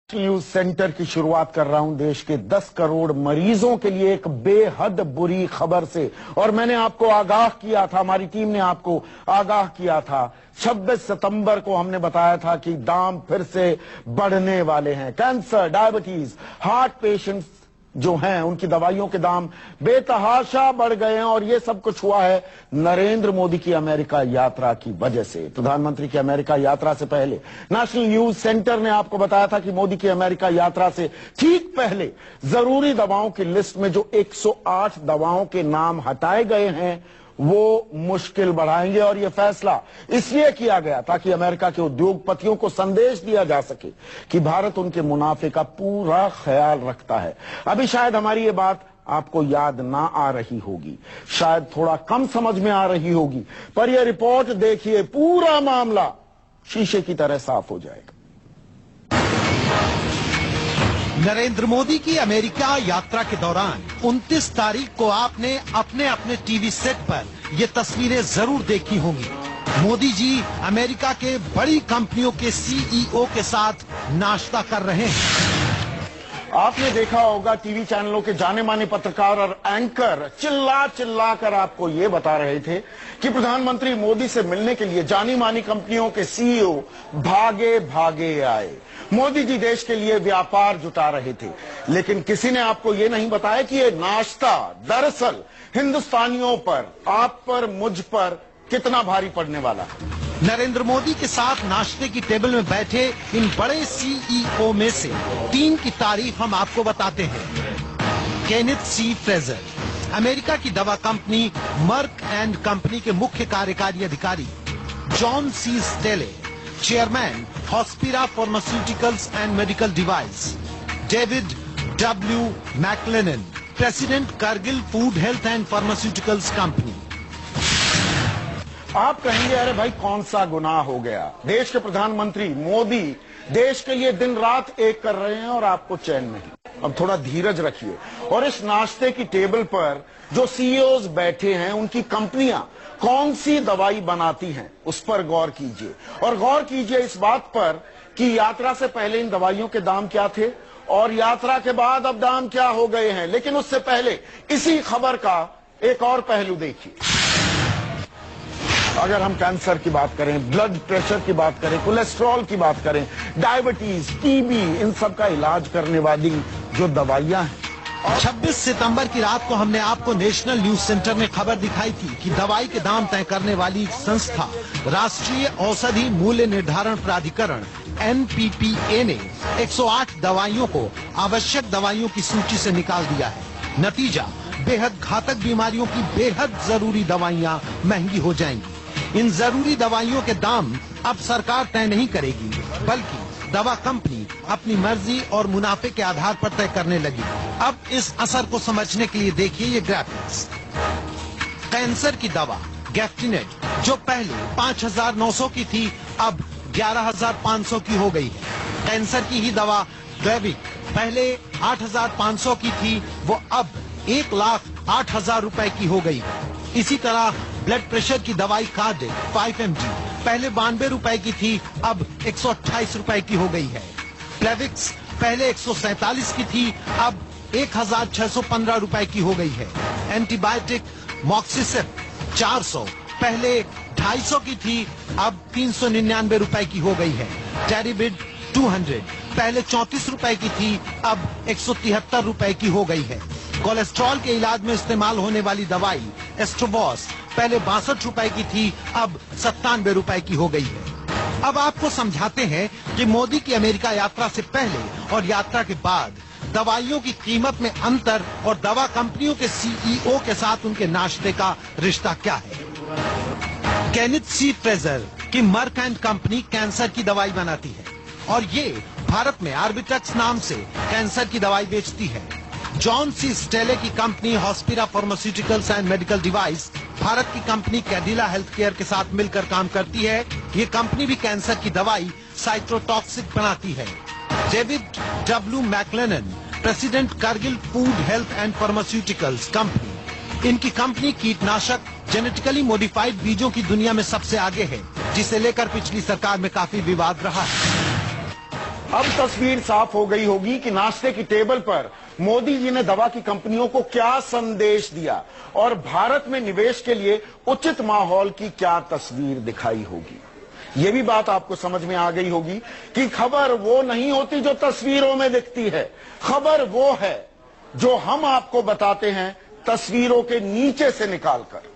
News centre की शुरुआत कर रहा हूं देश के 10 करोड़ मरीजों के लिए एक बेहद बुरी खबर से। और मैंने आपको आगाह किया था, हमारी टीम ने आपको आगाह किया था। 26 सितंबर को हमने बताया था कि दाम फिर से बढ़ने वाले हैं। कैंसर, डायबिटीज, हार्ट पेशेंट्स जो हैं उनकी दवाइयों के दाम बेतहाशा बढ़ गए हैं। और ये सब कुछ हुआ है नरेंद्र मोदी की अमेरिका यात्रा की वजह से। प्रधानमंत्री की अमेरिका यात्रा से पहले नेशनल न्यूज सेंटर ने आपको बताया था कि मोदी की अमेरिका यात्रा से ठीक पहले जरूरी दवाओं की लिस्ट में जो 108 दवाओं के नाम हटाए गए हैं वो मुश्किल बढ़ाएंगे। और यह फैसला इसलिए किया गया ताकि अमेरिका के उद्योगपतियों को संदेश दिया जा सके कि भारत उनके मुनाफे का पूरा ख्याल रखता है। अभी शायद हमारी ये बात आपको याद ना आ रही होगी, शायद थोड़ा कम समझ में आ रही होगी, पर यह रिपोर्ट देखिए, पूरा मामला शीशे की तरह साफ हो जाएगा। नरेंद्र मोदी की अमेरिका यात्रा के दौरान 29 तारीख को आपने अपने अपने टीवी सेट पर ये तस्वीरें जरूर देखी होंगी। मोदी जी अमेरिका के बड़ी कंपनियों के सीईओ के साथ नाश्ता कर रहे हैं। आपने देखा होगा टीवी चैनलों के जाने माने पत्रकार और एंकर चिल्ला चिल्ला कर आपको ये बता रहे थे कि प्रधानमंत्री मोदी से मिलने के लिए जानी मानी कंपनियों के सीईओ भागे भागे आए। मोदी जी देश के लिए व्यापार जुटा रहे थे, लेकिन किसी ने आपको ये नहीं बताया कि ये नाश्ता दरअसल हिंदुस्तानियों पर, आप पर, मुझ पर कितना भारी पड़ने वाला है। नरेंद्र मोदी के साथ नाश्ते की टेबल में बैठे इन बड़े सीईओ में से 3 की तारीफ हम आपको बताते हैं। केनेथ सी फ्रेजर, अमेरिका की दवा कंपनी मर्क एंड कंपनी के मुख्य कार्यकारी अधिकारी। John C Staley, chairman Hospira pharmaceuticals and medical device. David W MacLennan, president Cargill food health and pharmaceuticals company. आप कहेंगे अरे भाई कौन सा गुनाह हो गया, देश के प्रधानमंत्री मोदी देश के लिए दिन रात एक कर रहे हैं और आपको चैन नहीं। अब थोड़ा धीरज रखिए और इस नाश्ते की टेबल पर जो सीईओज बैठे हैं उनकी कंपनियां कौन सी दवाई बनाती हैं उस पर गौर कीजिए। और गौर कीजिए इस बात पर कि यात्रा से पहले इन दवाइयों के दाम क्या थे और यात्रा के बाद अब दाम क्या हो गए हैं। लेकिन उससे पहले इसी खबर का एक और पहलू देखिए। अगर हम कैंसर की बात करें, ब्लड प्रेशर की बात करें, कोलेस्ट्रॉल की बात करें, डायबिटीज, टीबी, इन सब का इलाज करने वाली जो दवाइयां हैं। 26 सितंबर की रात को हमने आपको नेशनल न्यूज सेंटर में खबर दिखाई थी कि दवाई के दाम तय करने वाली संस्था राष्ट्रीय औषधि मूल्य निर्धारण प्राधिकरण NPPA ने 108 दवाइयों को आवश्यक दवाइयों की सूची से निकाल दिया है। नतीजा, बेहद घातक बीमारियों की बेहद जरूरी दवाइयां महंगी हो जाएंगी। इन जरूरी दवाइयों के दाम अब सरकार तय नहीं करेगी, बल्कि दवा कंपनी अपनी मर्जी और मुनाफे के आधार पर तय करने लगी। अब इस असर को समझने के लिए देखिए ये ग्राफिक्स। कैंसर की दवा गैफ्टिनेट जो पहले 5,900 की थी अब 11,500 की हो गई है। कैंसर की ही दवा ग्लेविक पहले 8,500 की थी, वो अब 1,08,000 रुपए की हो गई है। इसी तरह ब्लड प्रेशर की दवाई कार्डिक 5 mg पहले 92 रुपए की थी, अब 128 रुपए की हो गई है। प्लेविक्स पहले 147 की थी, अब 1,615 रुपए की हो गई है। एंटीबायोटिक मॉक्सिसिप 400 पहले 250 की थी, अब 399 रुपए की हो गई है। टेरिबिड 200 पहले 34 रुपए की थी, अब 173 रुपए की हो गई है। कोलेस्ट्रॉल के इलाज में इस्तेमाल होने वाली दवाई एस्ट्रोबॉस पहले 62 रुपए की थी, अब 97 रुपए की हो गई है। अब आपको समझाते हैं कि मोदी की अमेरिका यात्रा से पहले और यात्रा के बाद दवाइयों की कीमत में अंतर और दवा कंपनियों के सीईओ के साथ उनके नाश्ते का रिश्ता क्या है। केनेथ सी फ्रेजर की मर्क एंड कंपनी कैंसर की दवाई बनाती है और ये भारत में आर्बिटक्स नाम से कैंसर की दवाई बेचती है। जॉन सी स्टेले की company Hospira pharmaceuticals and medical device Bharat की कंपनी कैडिला हेल्थ केयर के साथ मिलकर काम करती है। ये कंपनी भी कैंसर की दवाई साइटोटॉक्सिक बनाती है। David W MacLennan, president Cargill food health and pharmaceuticals company, इनकी कंपनी कीटनाशक जेनेटिकली मॉडिफाइड बीजों की दुनिया में सबसे आगे है, जिसे लेकर पिछली सरकार में काफी विवाद रहा है। अब तस्वीर साफ हो गई होगी कि नाश्ते की टेबल पर मोदी जी ने दवा की कंपनियों को क्या संदेश दिया और भारत में निवेश के लिए उचित माहौल की क्या तस्वीर दिखाई होगी। यह भी बात आपको समझ में आ गई होगी कि खबर वो नहीं होती जो तस्वीरों में दिखती है, खबर वो है जो हम आपको बताते हैं तस्वीरों के नीचे से निकालकर।